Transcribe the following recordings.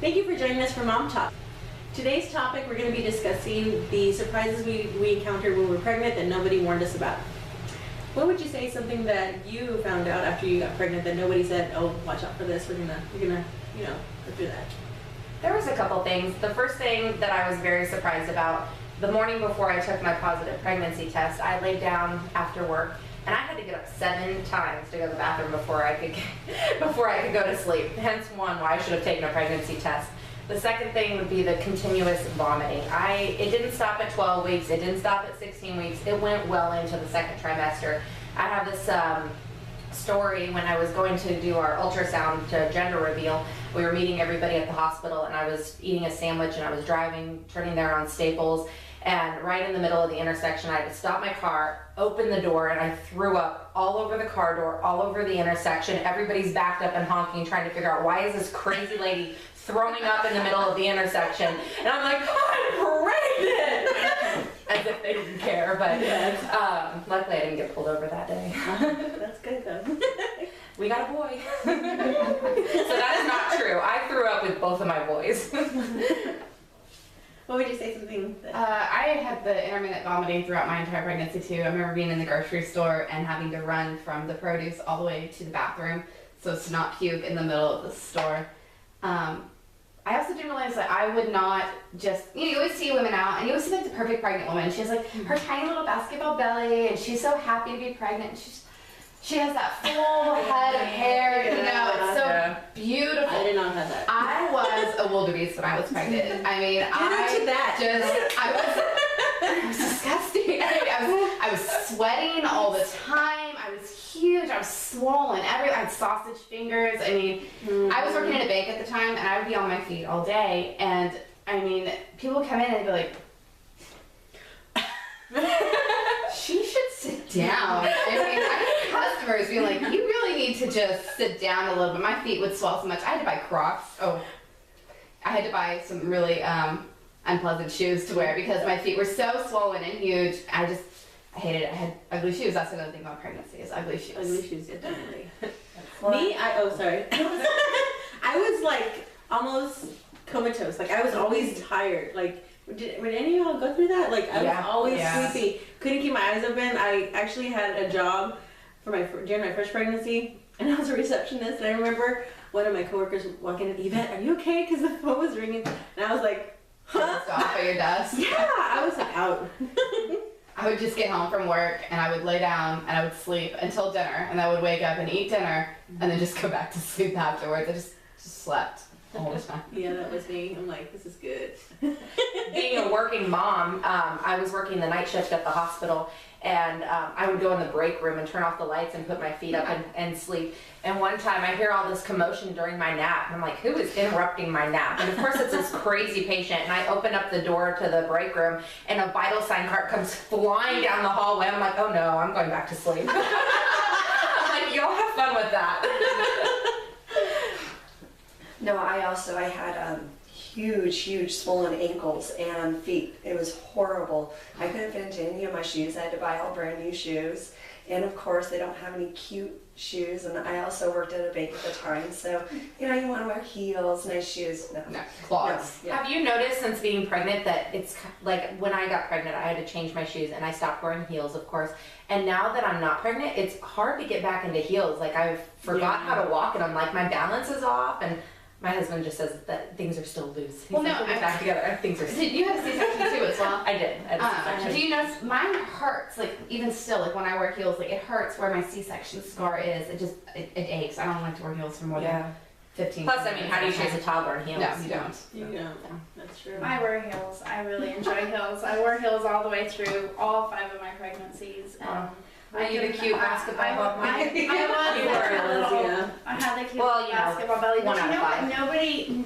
Thank you for joining us for Mom Talk. Today's topic, we're going to be discussing the surprises we encountered when we were pregnant that nobody warned us about. What would you say is something that you found out after you got pregnant that nobody said, oh, watch out for this, we're gonna, go through that? There was a couple things. The first thing that I was very surprised about, the morning before I took my positive pregnancy test, I laid down after work and I had to get up 7 times to go to the bathroom before I could go to sleep. Hence one why I should have taken a pregnancy test. The second thing would be the continuous vomiting. It didn't stop at 12 weeks, it didn't stop at 16 weeks, it went well into the second trimester. I have this story when I was going to do our ultrasound to gender reveal. We were meeting everybody at the hospital and I was eating a sandwich and I was turning there on Staples, and right in the middle of the intersection I had to stop my car, open the door, and I threw up all over the car door, all over the intersection. Everybody's backed up and honking, trying to figure out why is this crazy lady throwing up in the middle of the intersection. And I'm like, I'm pregnant! As if they didn't care, but luckily I didn't get pulled over that day. That's good though. We got a boy. So that is not true. I threw up with both of my boys. What would you say something that... I had the intermittent vomiting throughout my entire pregnancy too. I remember being in the grocery store and having to run from the produce all the way to the bathroom so as to not puke in the middle of the store. I also didn't realize that I would not just, you always see women out and you always see like the perfect pregnant woman. She has like her tiny little basketball belly and she's so happy to be pregnant. She has that full head of hair, it's so beautiful. I did not have that. I was a wildebeest when I was pregnant. I mean, I was disgusting. I was sweating all the time. I was huge. I was swollen. I had sausage fingers. I mean, I was working in a bank at the time, and I would be on my feet all day. And I mean, people would come in and be like, "She should sit down." I mean, I had customers being like, "You really need to just sit down a little bit." My feet would swell so much. I had to buy Crocs. I had to buy some really unpleasant shoes to wear because my feet were so swollen and huge. I hated it. I had ugly shoes. That's another thing about pregnancy is ugly shoes. Ugly shoes, yeah, definitely. I was like almost comatose. Like I was always tired. Like, did any of y'all go through that? Like I was always sleepy. Couldn't keep my eyes open. I actually had a job during my first pregnancy, and I was a receptionist. And I remember one of my coworkers walking in, Yvette, are you okay? Because the phone was ringing, and I was like, huh? Off at your desk. Yeah, I was out. I would just get home from work and I would lay down and I would sleep until dinner, and I would wake up and eat dinner and then just go back to sleep afterwards. I just slept all the time. Yeah, that was me. I'm like, this is good. Being a working mom, I was working the night shift at the hospital, and I would go in the break room and turn off the lights and put my feet up and sleep. And one time I hear all this commotion during my nap, and I'm like, who is interrupting my nap? And of course it's this crazy patient, and I open up the door to the break room, and a vital sign cart comes flying down the hallway. I'm like, oh no, I'm going back to sleep. I'm like, y'all have fun with that. No, I had huge swollen ankles and feet. It was horrible. I couldn't fit into any of my shoes. I had to buy all brand new shoes. And of course, they don't have any cute shoes. And I also worked at a bank at the time. So, you want to wear heels, nice shoes. No, clogs. No, yeah. Have you noticed since being pregnant that it's like when I got pregnant, I had to change my shoes and I stopped wearing heels, of course. And now that I'm not pregnant, it's hard to get back into heels. Like I've forgot how to walk, and I'm like, my balance is off. And my husband just says that things are still loose. He's like, we're back together. Things are. Did you have a C-section too as well? I did. I had a C-section. Do you notice mine hurts? Like even still, like when I wear heels, like it hurts where my C-section scar is. It aches. I don't like to wear heels for more than 15. Plus, I mean, how do you chase a toddler in heels? No, you don't. You don't. That's true. I wear heels. I really enjoy heels. I wore heels all the way through all 5 of my pregnancies. Are you the cute basketball ball? I had the cute basketball belly. But you know what?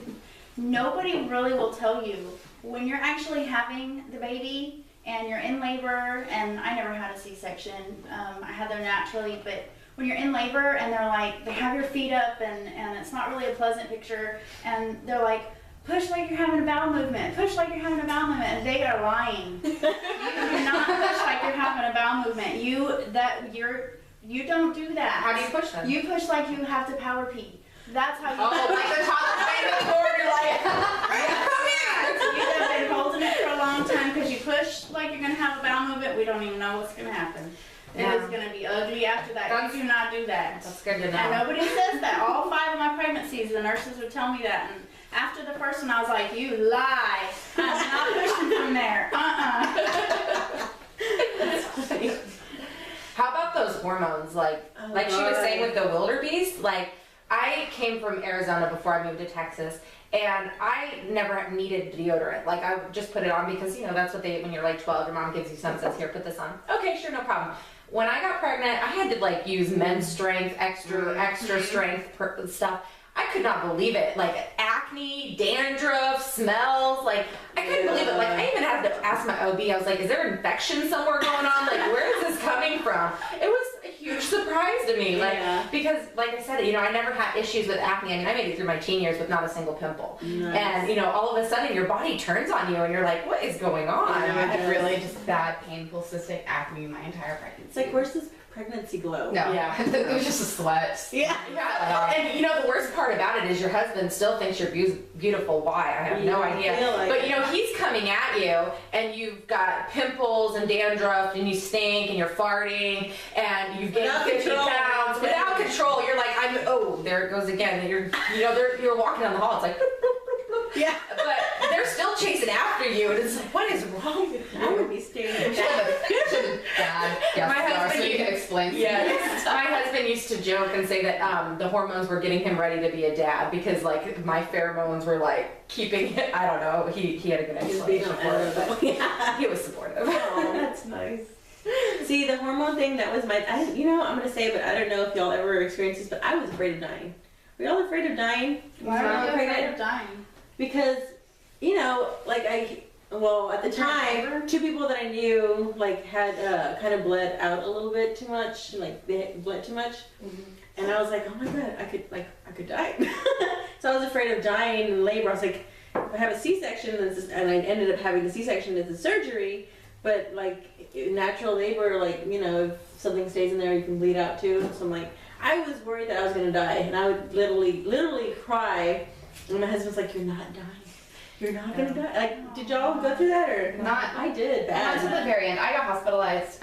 Nobody really will tell you when you're actually having the baby and you're in labor. And I never had a C-section. I had them naturally, but when you're in labor and they're like, they have your feet up and it's not really a pleasant picture, and they're like, push like you're having a bowel movement. Push like you're having a bowel movement. And they are lying. You do not push like you're having a bowel movement. You don't do that. How do you push them? You push like you have to power pee. That's how you like the toddler playing with the board, you're like, don't even know what's gonna happen. Yeah. It is gonna be ugly after that. You do not do that. That's good to know. And nobody says that. All 5 of my pregnancies, the nurses would tell me that. And after the first one, I was like, you lie. I'm not pushing from there. That's funny. How about those hormones? Like she was saying with the wildebeest, like I came from Arizona before I moved to Texas, and I never needed deodorant. Like I would just put it on because, you know, that's what they, when you're like 12, your mom gives you some, says, here, put this on. Okay, sure, no problem. When I got pregnant, I had to like use men's strength, extra strength stuff. I could not believe it. Like acne, dandruff, smells. Like I couldn't believe it. Like I even had to ask my OB. I was like, "Is there infection somewhere going on? Like where is this coming from?" It was a huge surprise to me. Like because, like I said, you know, I never had issues with acne. I mean, I made it through my teen years with not a single pimple. Nice. And you know, all of a sudden, your body turns on you, and you're like, "What is going on?" I had really just bad, painful cystic acne my entire pregnancy. It's like, where's this pregnancy glow? No, it was just a sweat. Yeah. And you know, the worst part about it is your husband still thinks you're beautiful. Why? I have no idea. Like but you know, he's coming at you, and you've got pimples and dandruff, and you stink, and you're farting, and you've gained 50 pounds without control. You're like, there it goes again. And you're walking down the hall. It's like. Yeah. But they're still chasing after you, and it's like, what is wrong with you? I would be staring. My husband, so you can explain. My husband used to joke and say that the hormones were getting him ready to be a dad because like my pheromones were like keeping it. I don't know. He had a good explanation for it, but he was supportive. Oh, that's nice. See, the hormone thing, that was I'm gonna say it, but I don't know if y'all ever experienced this, but I was afraid of dying. Were y'all afraid of dying? Why are you afraid of dying? Because, you know, like at the time, 2 people that I knew like had kind of bled out a little bit too much, like they had bled too much, and I was like, oh my god, I could die. So I was afraid of dying in labor. I was like, if I have a C-section, and I ended up having the C-section as a surgery, but like natural labor, like, you know, if something stays in there, you can bleed out too. So I'm like, I was worried that I was gonna die, and I would literally cry. And my husband's like, you're not dying. You're not gonna die. Like, did y'all go through that or not? I did. Bad. Not to the very end. I got hospitalized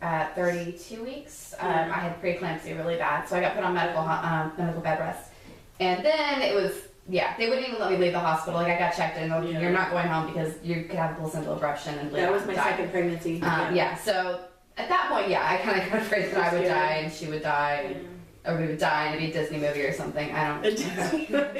at 32 weeks. I had preeclampsia really bad, so I got put on medical bed rest. And then it was they wouldn't even let me leave the hospital. Like I got checked in. You're not going home because you could have a placental abruption and bleed. That was my second pregnancy. So at that point, I kind of got afraid that I would die and she would die. Or we would die and it'd be a Disney movie or something. I don't know.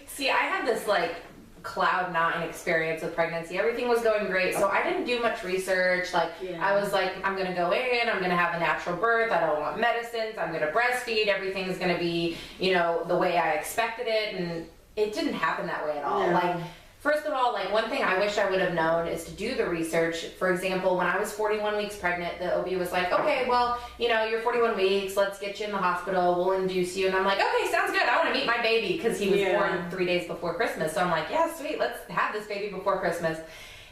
See, I had this like cloud 9 experience with pregnancy. Everything was going great, so I didn't do much research. Like I was like, I'm gonna go in, I'm gonna have a natural birth, I don't want medicines, I'm gonna breastfeed, everything's gonna be, you know, the way I expected it, and it didn't happen that way at all. Like, first of all, like one thing I wish I would have known is to do the research. For example, when I was 41 weeks pregnant, the OB was like, okay, well, you know, you're 41 weeks, let's get you in the hospital, we'll induce you. And I'm like, okay, sounds good. I want to meet my baby because he was born 3 days before Christmas. So I'm like, yeah, sweet, let's have this baby before Christmas.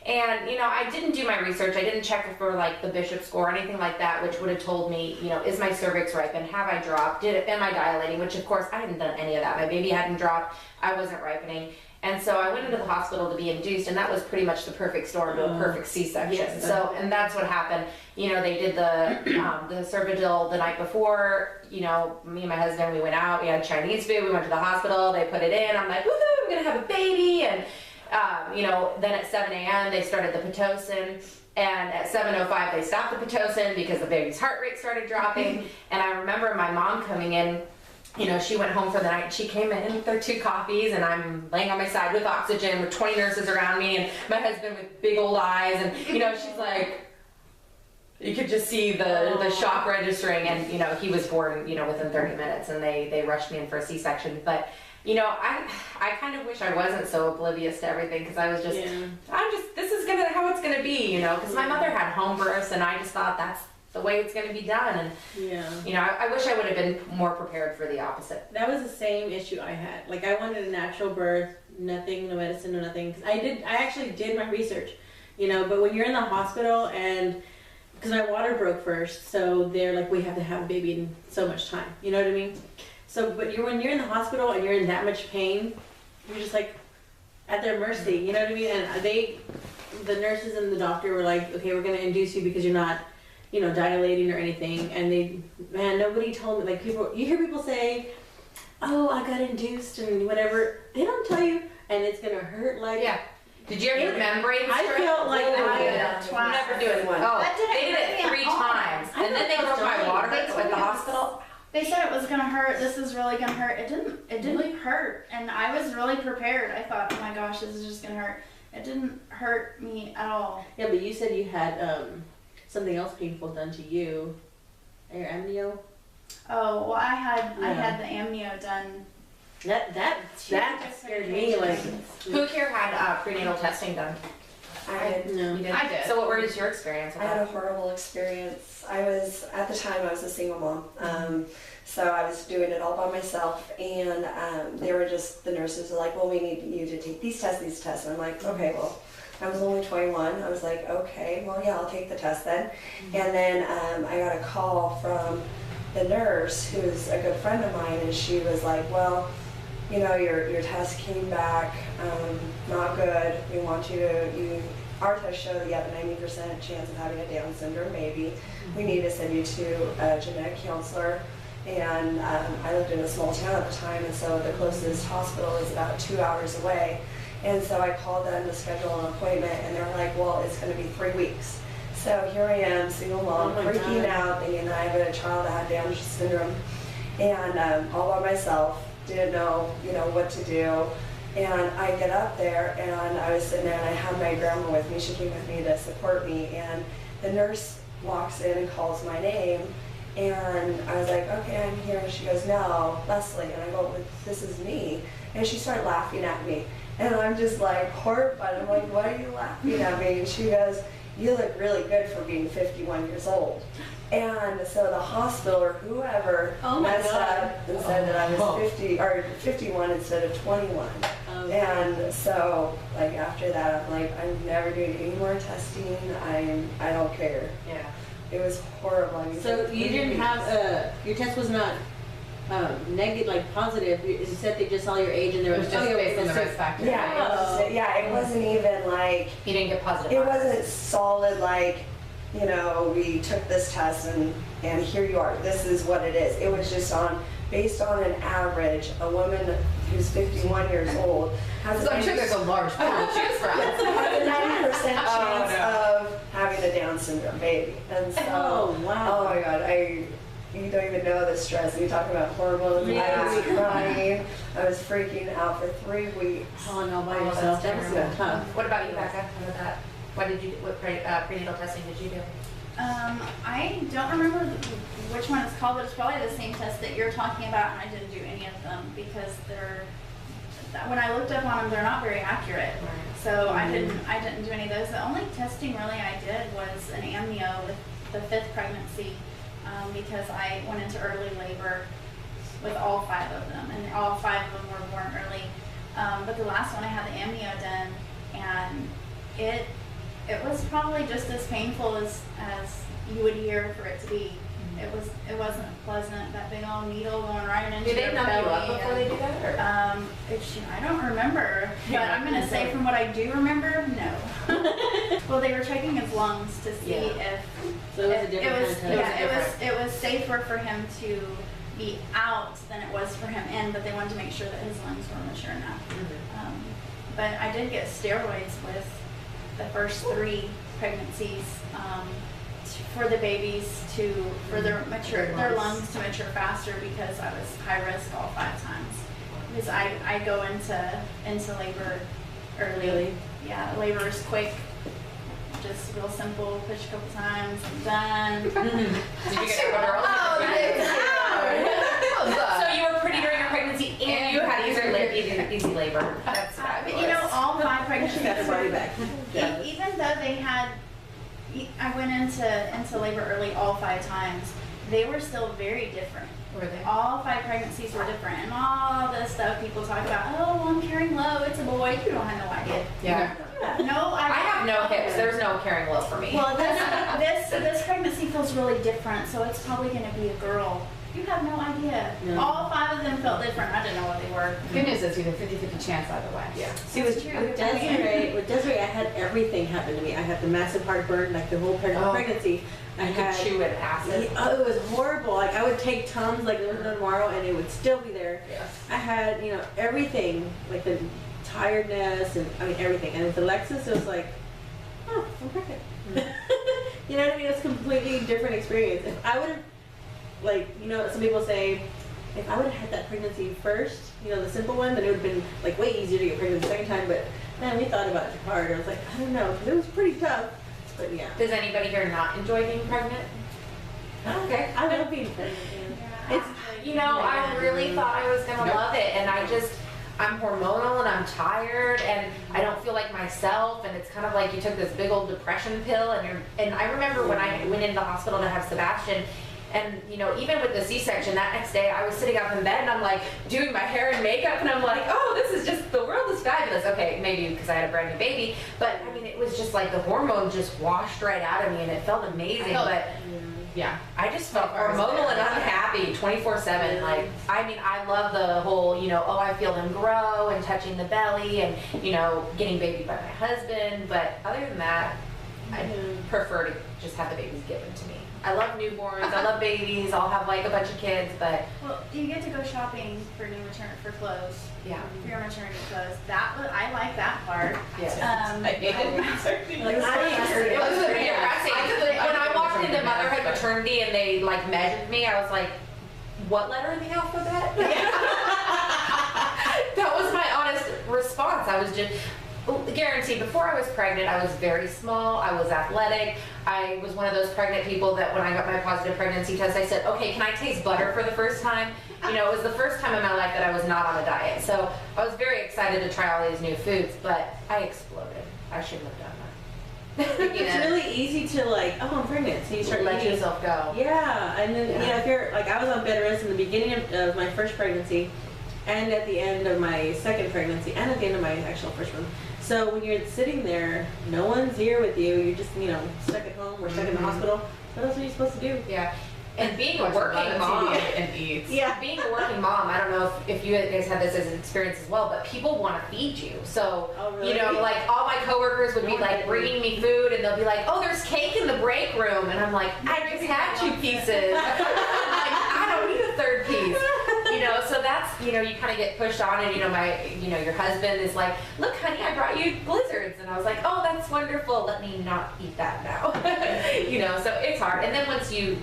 And, you know, I didn't do my research. I didn't check for like the Bishop score or anything like that, which would have told me, you know, is my cervix ripened? Have I dropped? Am I dilating? Which of course I hadn't done any of that. My baby hadn't dropped. I wasn't ripening. And so I went into the hospital to be induced, and that was pretty much the perfect storm to a perfect C-section. Yes, and that's what happened. You know, they did the Cervidil the night before. You know, me and my husband, we went out, we had Chinese food, we went to the hospital, they put it in. I'm like, woohoo, I'm gonna have a baby. And you know, then at 7 a.m. they started the Pitocin. And at 7:05 they stopped the Pitocin because the baby's heart rate started dropping. And I remember my mom coming in. You know, she went home for the night. She came in with her 2 coffees, and I'm laying on my side with oxygen with 20 nurses around me, and my husband with big old eyes. And you know, she's like, you could just see the shock registering. And you know, he was born, you know, within 30 minutes, and they rushed me in for a C-section. But you know, I kind of wish I wasn't so oblivious to everything, because I was just, this is how it's gonna be, you know, because my mother had home births, and I just thought that's the way it's going to be done. And you know, I wish I would have been more prepared for the opposite. That was the same issue I had. Like I wanted a natural birth, nothing, no medicine, no nothing. I actually did my research, you know, but when you're in the hospital, and because my water broke first, so they're like, we have to have a baby in so much time, you know what I mean? So but when you're in the hospital and you're in that much pain, you're just like at their mercy, you know what I mean? And the nurses and the doctor were like, okay, we're gonna induce you because you're not, you know, dilating or anything. And nobody told me. Like you hear people say, oh, I got induced and whatever. They don't tell you, and it's gonna hurt like. Yeah. Did you ever do membrane I strip? felt like I never do it. Oh, they did it 3 times, and then they broke my water at the hospital. They said it was gonna hurt. This is really gonna hurt. It didn't hurt, and I was really prepared. I thought, oh my gosh, this is just gonna hurt. It didn't hurt me at all. Yeah, but you said you had something else painful done to you. Your amnio. Oh well, I had the amnio done. That scared me. Like, who here had prenatal testing done? I did. No. You did? I did. So what was your experience? I had a horrible experience. At the time I was a single mom. So I was doing it all by myself, and the nurses were like, well, we need you to take these tests. And I'm like, okay, well, I was only 21. I was like, okay, well, yeah, I'll take the test then. And then I got a call from the nurse, who's a good friend of mine, and she was like, well, you know, your test came back not good. We want our test showed that you have a 90% chance of having a Down syndrome baby. We need to send you to a genetic counselor. And I lived in a small town at the time, and so the closest hospital is about 2 hours away. And so I called them to schedule an appointment, and they were like, well, it's going to be 3 weeks. So here I am, single mom, freaking out, thinking that I have a child that had Down syndrome, and all by myself, didn't know, what to do. And I get up there, and I was sitting there, and I had my grandma with me. She came with me to support me, and the nurse walks in and calls my name, and I was like, okay, I'm here. And she goes, no, Leslie. And I go, well, this is me. And she started laughing at me, and I'm just like horrified. I'm like, why are you laughing at me? And she goes, you look really good for being 51 years old. And so the hospital or whoever messed up and said that I was 51 instead of 21. And so, like, after that, I'm like, I'm never doing any more testing. I don't care. Yeah. It was horrible. I mean, so you didn't have your test was not negative, like positive. You said they just saw your age and there was just based on the risk factor. Yeah, it wasn't even like you didn't get positive. It wasn't solid like, we took this test and here you are. This is what it is. It was just based on an average. A woman who's 51 years old has I'm sure there's a large pool to choose from. has a 90% chance of having a Down syndrome baby. And so, oh my God, you don't even know the stress. You talk about hormones. I was crying. I was freaking out for 3 weeks. Oh no, by yourself. That was tough. What about you, Becca? How about that? What prenatal testing did you do? I don't remember which one it's called, but it's probably the same test that you're talking about, and I didn't do any of them because when I looked up on them, they're not very accurate. So I didn't do any of those. The only testing really I did was an amnio with the 5th pregnancy, because I went into early labor with all 5 of them, and all 5 of them were born early. But the last one I had the amnio done, and it was probably just as painful as you would hear for it to be. It wasn't pleasant. That big old needle going right into your belly. Did they numb you up before they did that? I don't remember, but I'm gonna say from what I do remember, no. Well, they were checking his lungs to see if so it was a different kind of test. It was safer for him to be out than it was for him in, but they wanted to make sure that his lungs were mature enough. But I did get steroids with the first 3 pregnancies for the babies for their lungs to mature faster, because I was high risk all 5 times. Because I go into labor early. Really? Yeah, labor is quick. Just real simple, push a couple times, I'm done. Did you get early? So you were pretty during your pregnancy and you had easy labor. That's fabulous. But all 5 pregnancies. Back. Even though they had, I went into labor early all 5 times, they were still very different. Were they? All 5 pregnancies were different, and all this stuff people talk about, oh, I'm carrying low, it's a boy. You don't have no idea. Yeah. No, I have no hips. There's no carrying low for me. Well, this pregnancy feels really different, so it's probably going to be a girl. You have no idea. No. All 5 of them felt different. I didn't know what they were. Good news is you have a 50-50 chance either way. Yeah. See, That's with true. Desiree, I had everything happen to me. I had the massive heartburn, like the whole pregnancy. I You had could chew it acid. Oh, it was horrible. Like I would take Tums like there was no tomorrow, and it would still be there. Yes. I had, everything, like the tiredness and everything. And with Alexis, it was like, oh, I'm pregnant. You know what I mean? It's a completely different experience. If I would have, some people say, if I would have had that pregnancy first, the simple one, then it would have been like way easier to get pregnant the second time. But man, we thought about it hard. I was like, I don't know, because it was pretty tough. But yeah. Does anybody here not enjoy being pregnant? Okay. I love being pregnant. It's, I really thought I was gonna love it, and I'm hormonal and I'm tired and I don't feel like myself, and it's kind of like you took this big old depression pill, and I remember when I went into the hospital to have Sebastian, and even with the C-section, that next day I was sitting up in bed and I'm like doing my hair and makeup, and I'm like, oh, this is just, the world is fabulous. Okay, maybe because I had a brand new baby, but it was just like the hormones just washed right out of me and it felt amazing. Yeah. I just felt hormonal and unhappy 24/7. Like, I love the whole, I feel them grow and touching the belly and, getting babied by my husband. But other than that, I prefer to just have the babies given to me. I love newborns. I love babies. I'll have like a bunch of kids, but Well, you get to go shopping for clothes. yeah. For your maternity clothes. I like that part. Yes. I hated maternity. It was pretty depressing. When I walked into motherhood maternity and they like measured me, I was like, what letter in the alphabet? That was my honest response. I was just guaranteed, before I was pregnant, I was very small, I was athletic, I was one of those pregnant people that when I got my positive pregnancy test, I said, okay, can I taste butter for the first time? It was the first time in my life that I was not on a diet. So I was very excited to try all these new foods, but I exploded. I shouldn't have done that. It's really easy to I'm pregnant, so you start Let eating. yourself go. Yeah, and then if you're I was on bed rest in the beginning of my first pregnancy, and at the end of my second pregnancy, and at the end of my actual first one. So when you're sitting there, no one's here with you. You're just stuck at home or stuck in the hospital. What else are you supposed to do? Yeah. And being a working mom, and eat. Yeah. being a working mom, I don't know if you guys had this as an experience as well, but people want to feed you. So, Oh, really? like all my coworkers would be like bringing me food, and they'll be like, "Oh, there's cake in the break room," and I'm like, "I just had 2 pieces. I don't need a third piece." So that's you kind of get pushed on, and your husband is like, "Look, honey, I brought you blizzards," and I was like, "Oh, that's wonderful. Let me not eat that now." So it's hard. And then once you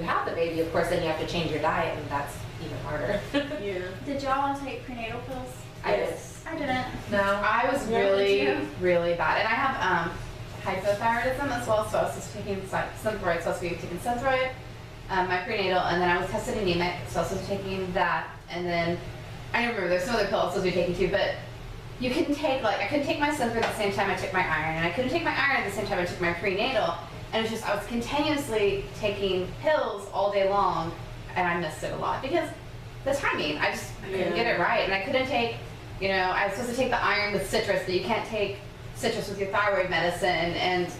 have the baby, of course, then you have to change your diet, and that's even harder. Yeah. Did y'all take prenatal pills? I did. I didn't. No. I was Yeah, really, did you? really bad. And I have hypothyroidism as well, so I was just taking Synthroid, so I was taking Synthroid, my prenatal, and then I was tested anemic, so I was taking that. And then I remember there's some other pills I was supposed to be taking too, but you couldn't take, I couldn't take my Synthroid at the same time I took my iron, and I couldn't take my iron at the same time I took my prenatal. And it's just, I was continuously taking pills all day long, and I missed it a lot because the timing, I couldn't get it right. And I couldn't take, I was supposed to take the iron with citrus, but you can't take citrus with your thyroid medicine, and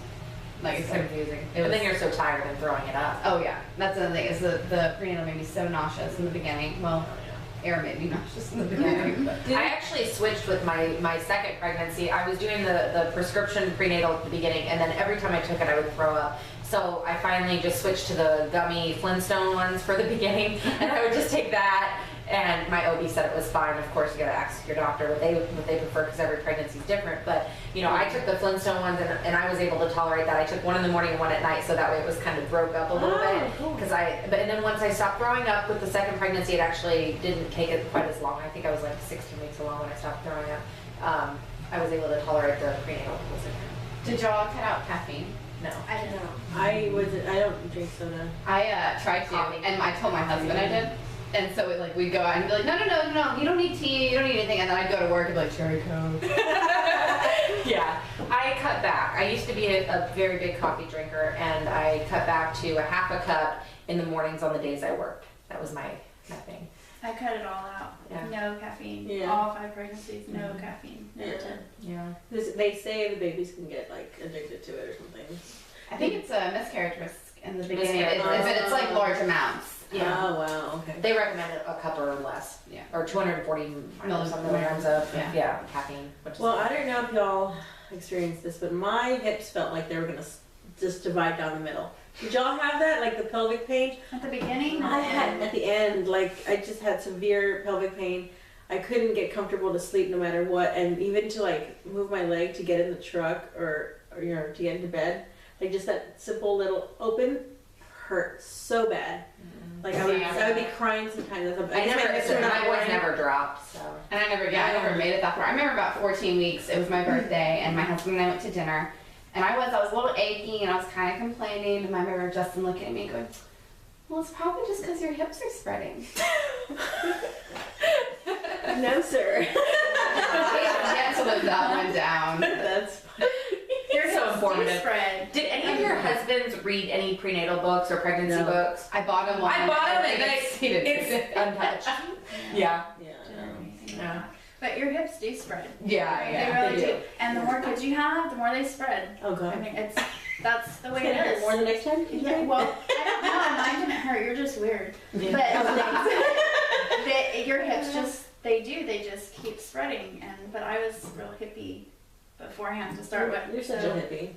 It's confusing. And then you're so tired and throwing it up. oh yeah, that's another thing, is the prenatal made me so nauseous in the beginning. Well, air made me nauseous in the beginning. But. I actually switched with my second pregnancy. I was doing the prescription prenatal at the beginning, and then every time I took it, I would throw up. So I finally just switched to the gummy Flintstone ones for the beginning, and I would just take that. And my OB said it was fine. Of course, you gotta ask your doctor what they prefer, because every pregnancy is different. But I took the Flintstone ones, and I was able to tolerate that. I took one in the morning and one at night, so that way it was kind of broke up a little bit. Cool. And then once I stopped throwing up with the second pregnancy, it actually didn't take it quite as long. I think I was like 16 weeks along when I stopped throwing up. I was able to tolerate the prenatal pills again. Did y'all cut out caffeine? No. I didn't know. I don't drink soda. I tried to, Coffee. and I told my husband I did. And so we'd go out and he'd be like, no, you don't need tea, you don't need anything. And then I'd go to work and be like, cherry Coke. Yeah, I cut back. I used to be a very big coffee drinker, and I cut back to a half a cup in the mornings on the days I worked. That was my thing. I cut it all out. Yeah. No caffeine. Yeah. All 5 pregnancies, no caffeine. Never Yeah. did. Yeah. They say the babies can get addicted to it or something. I think it's a miscarriage risk in the beginning, Miscarriage. but it's like large amounts. Yeah. Oh wow. Okay. They recommend a cup or less. Yeah. Or 240 milligrams of caffeine. Which is Well, I don't know if y'all experienced this, but my hips felt like they were gonna just divide down the middle. Did y'all have that, like the pelvic pain? At the beginning? I had at the end, like I just had severe pelvic pain. I couldn't get comfortable to sleep no matter what, and even to like move my leg to get in the truck or you know to get into bed, like just that simple little open hurt so bad. Like I would be crying sometimes. My voice never dropped, so. And I never made it that far. I remember about 14 weeks, it was my birthday, and my husband and I went to dinner, and I was a little achy, and I was kind of complaining, and I remember Justin looking at me and going, well, it's probably just because your hips are spreading. No, sir. Yet to live that one down. That's You're so informative. Spread. Did any of your husbands read any prenatal books or pregnancy books? I bought them one. I bought them and it's untouched. Yeah. yeah. But your hips do spread. Yeah, They really do. And the more kids you have, the more they spread. Oh god. I mean, that's the way It's gonna it hurt is. more the next time. Yeah, well, I don't know. Mine didn't hurt. You're just weird. Yeah. But your hips they just keep spreading. But I was real hippie beforehand to start with. You're such a hippie.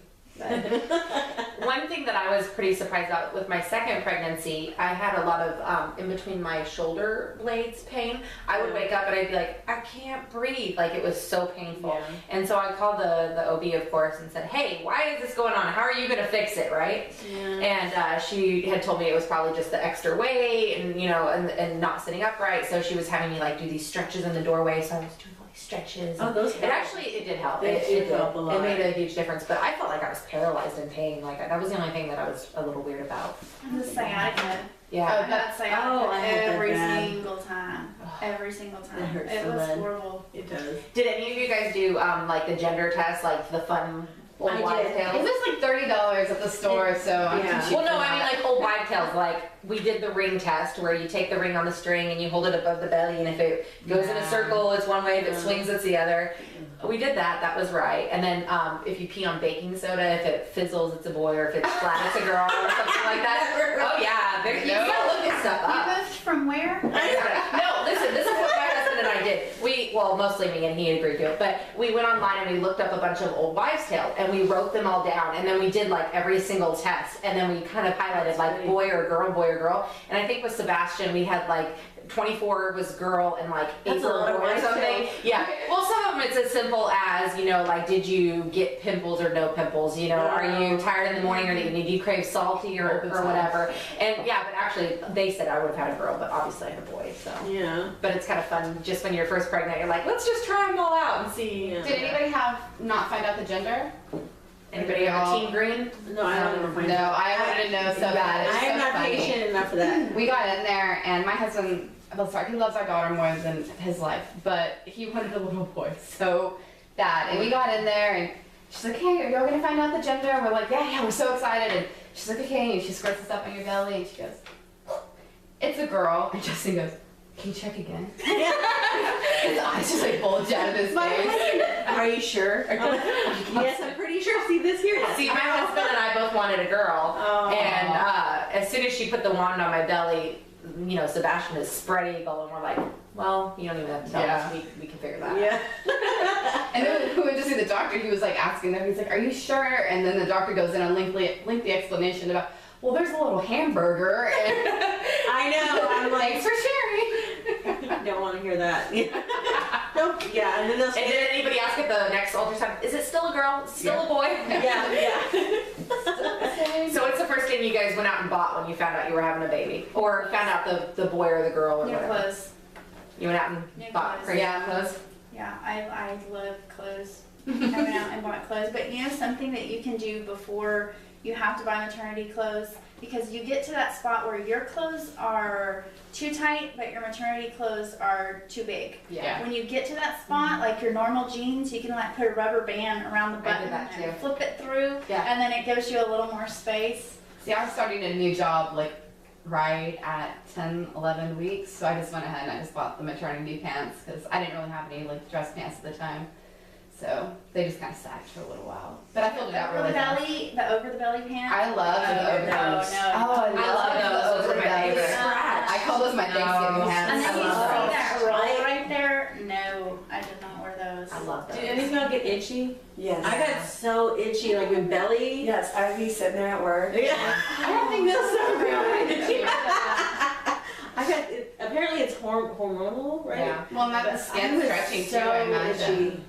One thing that I was pretty surprised about with my second pregnancy, I had a lot of in between my shoulder blades pain. I would wake up and I'd be like, I can't breathe. Like it was so painful. Yeah. And so I called the OB, of course, and said, hey, why is this going on? How are you going to fix it, right? Yeah. And she had told me it was probably just the extra weight and, you know, and not sitting upright. So she was having me like do these stretches in the doorway. So I was doing all these stretches. Oh, those It actually, it did help. It did help a lot. It made a huge difference. But I felt like I was paralyzed in pain. Like that was the only thing that I was a little weird about. The sciatica. Yeah. I had sciatica I had that every bad. single time. Every single time. It hurts so was bad. horrible. It does. Did any of you guys do like the gender test, like the fun old I wives' did. It tales? was like $30 at the store, so I'm Yeah. too cheap Well, no, for I mean that. like old wives' tales. Like we did the ring test, where you take the ring on the string and you hold it above the belly, and if it goes in a circle, it's one way. If it swings, it's the other. We did that. That was right. And then if you pee on baking soda, if it fizzles, it's a boy, or if it's flat, it's a girl, or something like that. Oh yeah, you gotta look this stuff up. You moved from where? No, listen, this is what my husband and I did. Well, mostly me, and he agreed to it, but we went online and we looked up a bunch of old wives' tales, and we wrote them all down, and then we did like every single test, and then we kind of highlighted like boy or girl, and I think with Sebastian we had like 24 was girl and like 8 That's a were lot of boy or wives' something. tales. Yeah. Well, some of them it's as simple as, you know, like did you get pimples or no pimples? You know, are you tired in the morning or do you crave salty or whatever? And yeah, but actually they said I would have had a girl, but obviously I had a boy. So. Yeah. But it's kind of fun just when you're first pregnant. You're like, let's just try them all out and see. Yeah. Did anybody have not find out the gender? Anybody have a team green? No, I don't know. No, I wanted to know so bad. It's I am so not funny. patient enough for that. We got in there, and my husband, he loves our daughter more than his life, but he wanted a little boy so bad. And we got in there, and she's like, hey, are y'all gonna find out the gender? And we're like, yeah, we're so excited. And she's like, okay, and she squirts us up on your belly, and she goes, it's a girl. And Justin goes, can you check again? His eyes just like bulge out of his face. Are you sure? Yes, I'm pretty sure. See this here? See, my husband and I both wanted a girl. Oh. And as soon as she put the wand on my belly, you know, Sebastian is spread eagle, and we're like, well, you don't even have to tell us. We can figure that out. Yeah. And then when we went to see the doctor, he was like asking them, he's like, are you sure? And then the doctor goes in on lengthy explanation about, well, there's a little hamburger. And I know. I'm like, thanks for sharing. I don't want to hear that. Nope. Yeah. And then they'll And did anybody ask at the next ultrasound, is it still a girl? Still a boy? yeah. So what's the first thing you guys went out and bought when you found out you were having a baby? Or found out the boy or the girl or New whatever? clothes. You went out and New bought clothes. crazy Yeah. clothes? Yeah, I love clothes. I went out and bought clothes. But you know something that you can do before you have to buy maternity clothes? Because you get to that spot where your clothes are too tight, but your maternity clothes are too big. Yeah. When you get to that spot, like your normal jeans, you can like put a rubber band around the I button did that and too. flip it through, Yeah. and then it gives you a little more space. See, I was starting a new job like right at 10, 11 weeks, so I just went ahead and I just bought the maternity pants because I didn't really have any like dress pants at the time. So they just kind of sagged for a little while. But I filled it out Over really the fast. belly, the over the belly pants. I love the over No, bellies. no. Oh, I love those. Those are my favorite. I call those my Thanksgiving hats. And then I you love see those. that roll right there. No, I did not wear those. I love Do those. any of y'all get itchy? Yes. I got so itchy, like with belly. Yes, I'd be sitting there at work. Yeah. I don't think that's so real. Yeah. I got it, apparently it's hormonal, right? Yeah. Well, and that the I skin was stretching so too, I imagine. itchy.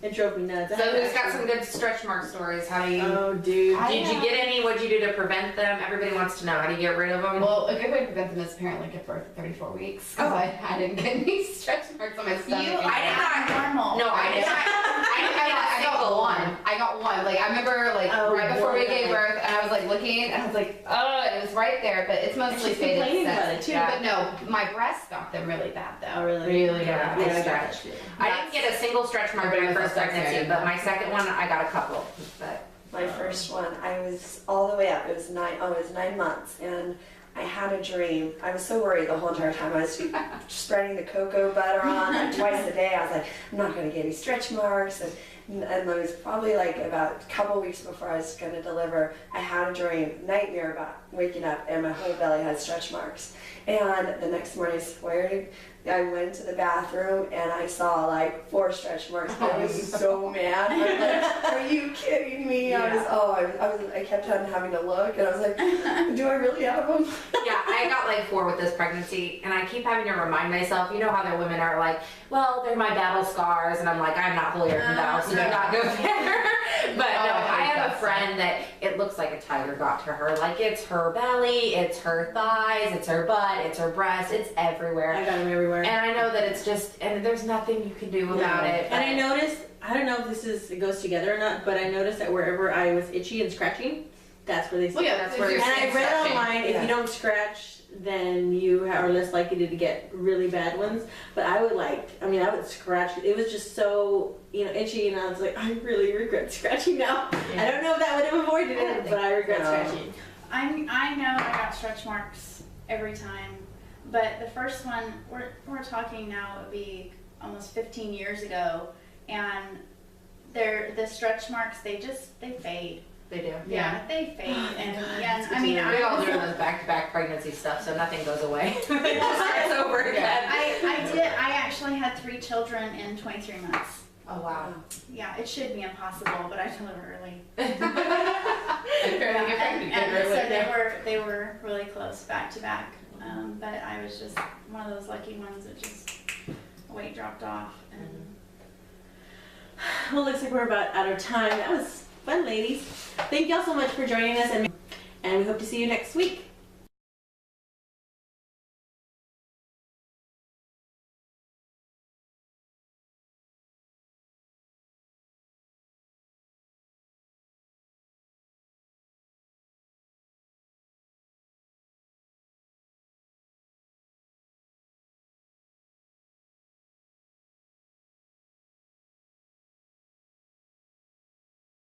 It drove me nuts. So who's got some good stretch mark stories? How do you? Oh, dude. Did you get any? What'd you do to prevent them? Everybody wants to know. How do you get rid of them? Well, a good way to prevent them is apparently give birth at 34 weeks. Because I didn't get any stretch marks on my stomach. I did not. Normal. No, I did not. I got one. I got one. Like I remember, like right before we gave birth, and I was like looking, and I was like, oh, and it was right there, but it's mostly she's faded. complaining about it, too. But no, my breasts got them really bad though. Oh, really? Really Yeah, bad. I stretched. I didn't get a single stretch mark in my first pregnancy, but my second one, I got a couple. But My first one, I was all the way up. It was 9 months, and I had a dream. I was so worried the whole entire time. I was spreading the cocoa butter on like twice a day. I was like, I'm not going to get any stretch marks. And it was probably like about a couple weeks before I was going to deliver. I had a dream, nightmare about waking up, and my whole belly had stretch marks. And the next morning, I swear to I went to the bathroom and I saw like 4 stretch marks. I was so mad. I was like, are you kidding me? I kept on having to look, and I was like, do I really have them? yeah, I got like 4 with this pregnancy, and I keep having to remind myself. You know how the women are like, well, they're my battle scars, and I'm like, I'm not holier than thou, so do not go there. But no, I have a friend that it looks like a tiger got to her. Like it's her belly, it's her thighs, it's her butt, it's her breast, it's everywhere. I got them everywhere. And I know that it's just, and there's nothing you can do about it. And I noticed, I don't know if it goes together or not, but I noticed that wherever I was itchy and scratching, that's where they Well, yeah, that's where your And I skin's read stretching. online, if you don't scratch, then you are less likely to get really bad ones. But I would scratch. It was just so, itchy, and I was like, I really regret scratching now. I don't know if that would have avoided it, but I regret scratching. I know I got stretch marks every time, but the first one we're talking now would be almost 15 years ago, and the stretch marks they fade. They do. Yeah, they fade, and We all do those back-to-back pregnancy stuff, so nothing goes away. It just starts over again. I actually had 3 children in 23 months. Oh wow. Yeah, it should be impossible, but I delivered early. So they were really close back to back. But I was just one of those lucky ones that just weight dropped off. And Well, looks like we're about out of time. That was fun, ladies. Thank y'all so much for joining us, and we hope to see you next week.